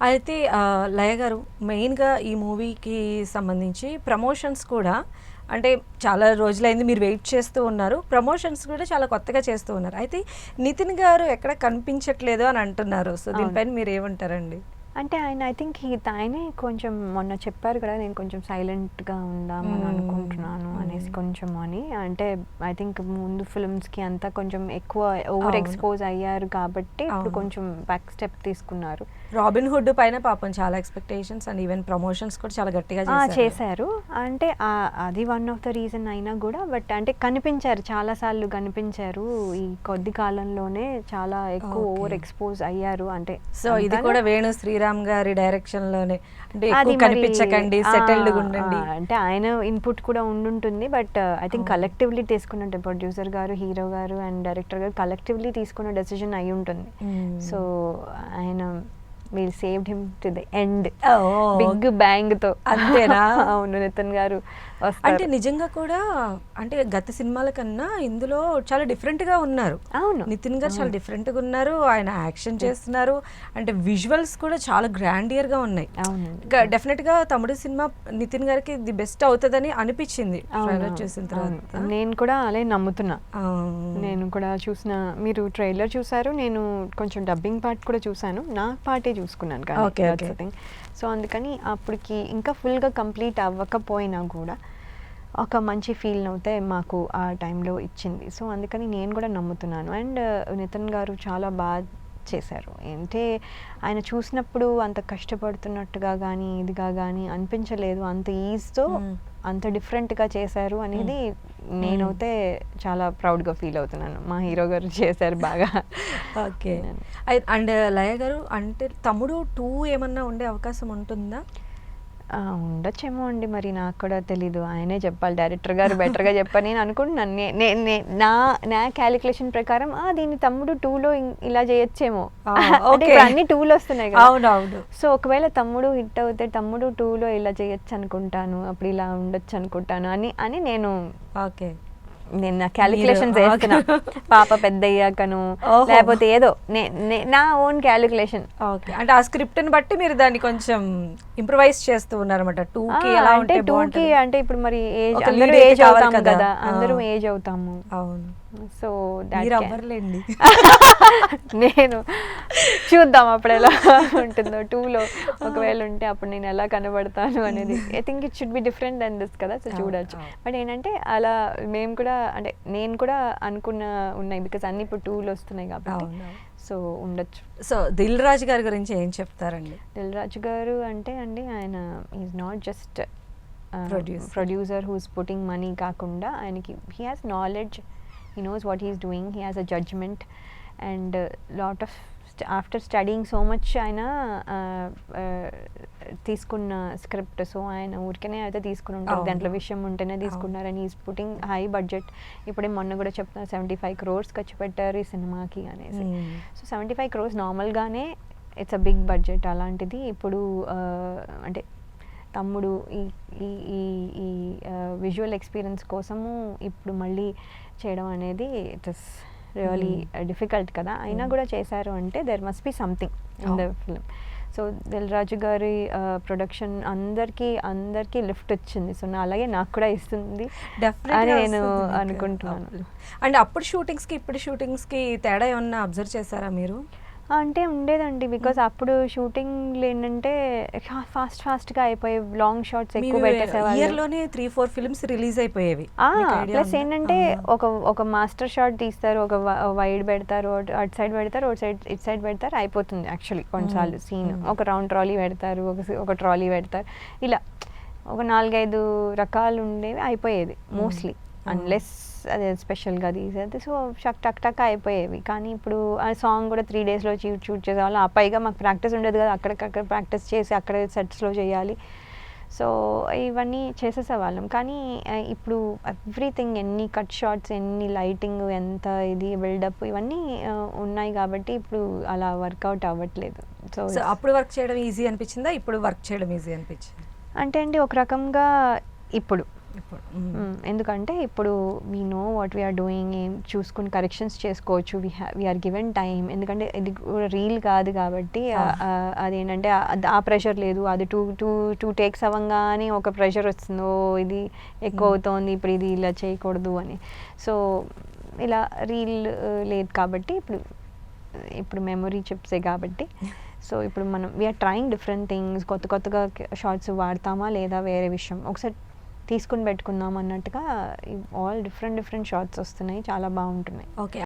అయితే లయ గారు మెయిన్‌గా ఈ మూవీకి సంబంధించి ప్రమోషన్స్ కూడా అంటే చాలా రోజులైంది మీరు వెయిట్ చేస్తూ ఉన్నారు. ప్రమోషన్స్ కూడా చాలా కొత్తగా చేస్తూ ఉన్నారు. అయితే నితిన్ గారు ఎక్కడ కనిపించట్లేదు అని అంటున్నారు. సో దీనిపైన మీరేమంటారండి? అంటే ఆయన ఐ థింక్ ఆయనే కొంచెం మొన్న చెప్పారు కదా, నేను కొంచెం సైలెంట్గా ఉందామని అనుకుంటున్నాను అనేసి కొంచెం అని. అంటే ఐ థింక్ ముందు ఫిల్మ్స్కి అంతా కొంచెం ఎక్కువ ఓవర్ ఎక్స్పోజ్ అయ్యారు కాబట్టి ఇప్పుడు కొంచెం బ్యాక్ స్టెప్ తీసుకున్నారు. రాబిన్ హుడ్ పైన పాపం చాలా ఎక్స్పెక్టేషన్స్ అండ్ ఈవెన్ ప్రమోషన్స్ కూడా చాలా గట్టిగా చేశారు. అంటే అది వన్ ఆఫ్ ద రీజన్ అయినా కూడా, బట్ అంటే కనిపించారు, చాలాసార్లు కనిపించారు ఈ కొద్ది కాలంలోనే, చాలా ఎక్కువ ఓవర్ ఎక్స్పోజ్ అయ్యారు. అంటే సో ఇది కూడా వేణు శ్రీరామ్ గారి డైరెక్షన్ లోనే అంటే ఎక్కువ కనిపించకండి, సెటిల్డ్ గా ఉండండి అంటే ఆయన ఇన్పుట్ కూడా ఉండుంటుంది. బట్ ఐ థింక్ కలెక్టివ్లీ తీసుకున్నట్టు ప్రొడ్యూసర్ గారు, హీరో గారు అండ్ డైరెక్టర్ గారు కలెక్టివ్లీ తీసుకున్న డెసిషన్ అయి ఉంటుంది. సో ఆయన we'll saved him to the end. Big bang తో. అంతేనా? అవును, నితిన్ గారు అంటే నిజంగా కూడా అంటే గత సినిమాల కన్నా ఇందులో చాలా డిఫరెంట్ గా ఉన్నారు. అవును, నితిన్ గారు చాలా డిఫరెంట్ గా ఉన్నారు. ఆయన యాక్షన్ చేస్తున్నారు. అంటే విజువల్స్ కూడా చాలా గ్రాండియర్ గా ఉన్నాయి. డెఫినెట్ గా తమ్ముడు సినిమా నితిన్ గారికి ది బెస్ట్ అవుతుందని అనిపించింది ట్రైలర్ చూసిన తర్వాత. నేను కూడా అలా నమ్ముతున్నా. నేను కూడా చూసిన, మీరు ట్రైలర్ చూసారు, నేను కొంచెం డబ్బింగ్ పార్ట్ కూడా చూసాను, నా పార్టే చూసుకున్నాను కానీ. సో అందుకని అప్పటికి ఇంకా ఫుల్గా కంప్లీట్ అవ్వకపోయినా కూడా ఒక మంచి ఫీల్ అయితే మాకు ఆ టైంలో ఇచ్చింది. సో అందుకని నేను కూడా నమ్ముతున్నాను. అండ్ నితిన్ గారు చాలా బాగా చేశారు. అంటే ఆయన చూసినప్పుడు అంత కష్టపడుతున్నట్టుగా కానీ ఇదిగా కానీ అనిపించలేదు. అంత ఈజ్తో అంత డిఫరెంట్గా చేశారు అనేది నేనైతే చాలా ప్రౌడ్గా ఫీల్ అవుతున్నాను. మా హీరో గారు చేశారు బాగా. ఓకే. అండ్ లయ గారు, అంటే తమ్ముడు 2 ఏమన్నా ఉండే అవకాశం ఉంటుందా? ఉండొచ్చేమో అండి, మరి నాకు కూడా తెలీదు, ఆయనే చెప్పాలి, డైరెక్టర్ గారు బెటర్గా చెప్పారు. నేను అనుకుంటున్నాను, నా క్యాలిక్యులేషన్ ప్రకారం దీన్ని తమ్ముడు 2లో ఇలా చేయొచ్చేమో. అన్ని 2లో వస్తున్నాయి కదా. సో ఒకవేళ తమ్ముడు హిట్ అవుతే తమ్ముడు 2లో ఇలా చేయొచ్చు అనుకుంటాను, అప్పుడు ఇలా ఉండొచ్చు అనుకుంటాను అని నేను నా క్యాలిక్యులేషన్స్ వేస్తున్నా. పాప పెద్ద అయ్యాకను లేకపోతే ఏదో నా ఓన్ క్యాలిక్యులేషన్. అంటే ఆ స్క్రిప్ట్ ని బట్టి మీరు దాన్ని కొంచెం ఇంప్రూవైజ్ చేస్తూ ఉన్నారన్నమాట. 2కి ఎలా ఉంటే 2కి అంటే ఇప్పుడు మరి ఏజ్ అవుతాము కదా, అందరూ ఏజ్ అవుతాము. అవును. సో అవ్వర్లేండి. నేను చూద్దాం అప్పుడు ఎలా ఉంటుందో 2లో ఒకవేళ ఉంటే అప్పుడు నేను ఎలా కనబడతాను అనేది. I think it should be different then this కదా. సో చూడొచ్చు. బట్ ఏంటంటే అలా మేము కూడా, అంటే నేను కూడా అనుకున్న ఉన్నాయి, బికాస్ అన్ని ఇప్పుడు 2లో వస్తున్నాయి కాబట్టి. సో ఉండొచ్చు. సో దిల్ రాజు గారి గురించి ఏం చెప్తారండి? దిల్ రాజు గారు అంటే అండి, ఆయన is not just producer who's putting money కాకుండా, ఆయనకి he has knowledge, he knows what he's doing, he has a judgment, and lot of after studying so much ఆయన తీసుకున్న స్క్రిప్ట్. సో ఆయన ఊరికనే అయితే తీసుకుని ఉంటారు, దాంట్లో విషయం ఉంటేనే తీసుకున్నారు. And is putting high budget. ఇప్పుడే మొన్న కూడా చెప్తున్నారు 75 crores ఖర్చు పెట్టారు ఈ సినిమాకి అనేసి. సో 75 crores నార్మల్గానే ఇట్స్ అ బిగ్ బడ్జెట్. అలాంటిది ఇప్పుడు అంటే తమ్ముడు ఈ విజువల్ ఎక్స్పీరియన్స్ కోసము ఇప్పుడు మళ్ళీ చేయడం అనేది ఇట్ ఇస్ రియలీ డిఫికల్ట్ కదా. అయినా కూడా చేశారు అంటే there must be something in the film. So Dil Raju గారి ప్రొడక్షన్ అందరికీ లిఫ్ట్ వచ్చింది. సో అలాగే నాకు కూడా ఇస్తుంది అని నేను అనుకుంటున్నాను. అండ్ అప్పుడు షూటింగ్స్కి ఇప్పుడు షూటింగ్స్కి తేడా ఏమన్నా అబ్జర్వ్ చేశారా మీరు? అంటే ఉండేదండి, బికాస్ అప్పుడు షూటింగ్లు ఏంటంటే ఫాస్ట్గా అయిపోయే, లాంగ్ షాట్స్ ఎక్కువ పెట్టేసేవాళ్ళు. ఇయర్లోనే 3-4 ఫిల్మ్స్ రిలీజ్ అయిపోయేవి. ప్లస్ ఏంటంటే ఒక మాస్టర్ షాట్ తీస్తారు, ఒక వైడ్ పెడతారు, అటు సైడ్ పెడతారు, ఇటు సైడ్ పెడతారు, అయిపోతుంది. యాక్చువల్లీ కొన్నిసార్లు సీన్ ఒక రౌండ్ ట్రాలీ పెడతారు, ఒక ట్రాలీ పెడతారు, ఇలా ఒక 4-5 రకాలు ఉండేవి, అయిపోయేది మోస్ట్లీ, అన్లెస్ అదే స్పెషల్గా తీసేది. సో టక్ అయిపోయేవి. కానీ ఇప్పుడు ఆ సాంగ్ కూడా 3 daysలో షూట్ చేసేవాళ్ళం. ఆ పైగా మాకు ప్రాక్టీస్ ఉండేది కదా, అక్కడికక్కడ ప్రాక్టీస్ చేసి అక్కడ సెట్స్లో చేయాలి. సో ఇవన్నీ చేసేసేవాళ్ళం. కానీ ఇప్పుడు ఎవ్రీథింగ్, ఎన్ని కట్ షాట్స్, ఎన్ని లైటింగ్, ఎంత ఇది బిల్డప్, ఇవన్నీ ఉన్నాయి కాబట్టి ఇప్పుడు అలా వర్కౌట్ అవ్వట్లేదు. సో అప్పుడు వర్క్ చేయడం ఈజీ అనిపించిందా, ఇప్పుడు వర్క్ చేయడం ఈజీ అనిపించింది? అంటే అండి ఒక రకంగా ఇప్పుడు ఇప్పుడు ఎందుకంటే ఇప్పుడు we know what we are doing, ఏం చూసుకుని కరెక్షన్స్ చేసుకోవచ్చు, వీఆర్ గివెన్ టైం. ఎందుకంటే ఇది రీల్ కాదు కాబట్టి అదేంటంటే ఆ ప్రెషర్ లేదు. అది టూ టేక్స్ అవ్వగానే ఒక ప్రెషర్ వస్తుందో ఇది ఎక్కువ అవుతోంది, ఇప్పుడు ఇది ఇలా చేయకూడదు అని. సో ఇలా రీల్ లేదు కాబట్టి ఇప్పుడు మెమొరీ చిప్సే కాబట్టి సో ఇప్పుడు మనం వీఆర్ ట్రయింగ్ డిఫరెంట్ థింగ్స్. కొత్తగా షార్ట్స్ వాడతామా లేదా వేరే విషయం, ఒకసారి తీసుకుని పెట్టుకుందాం అన్నట్టుగా ఆల్ డిఫరెంట్ షార్ట్స్ వస్తున్నాయి, చాలా బాగుంటున్నాయి. ఓకే.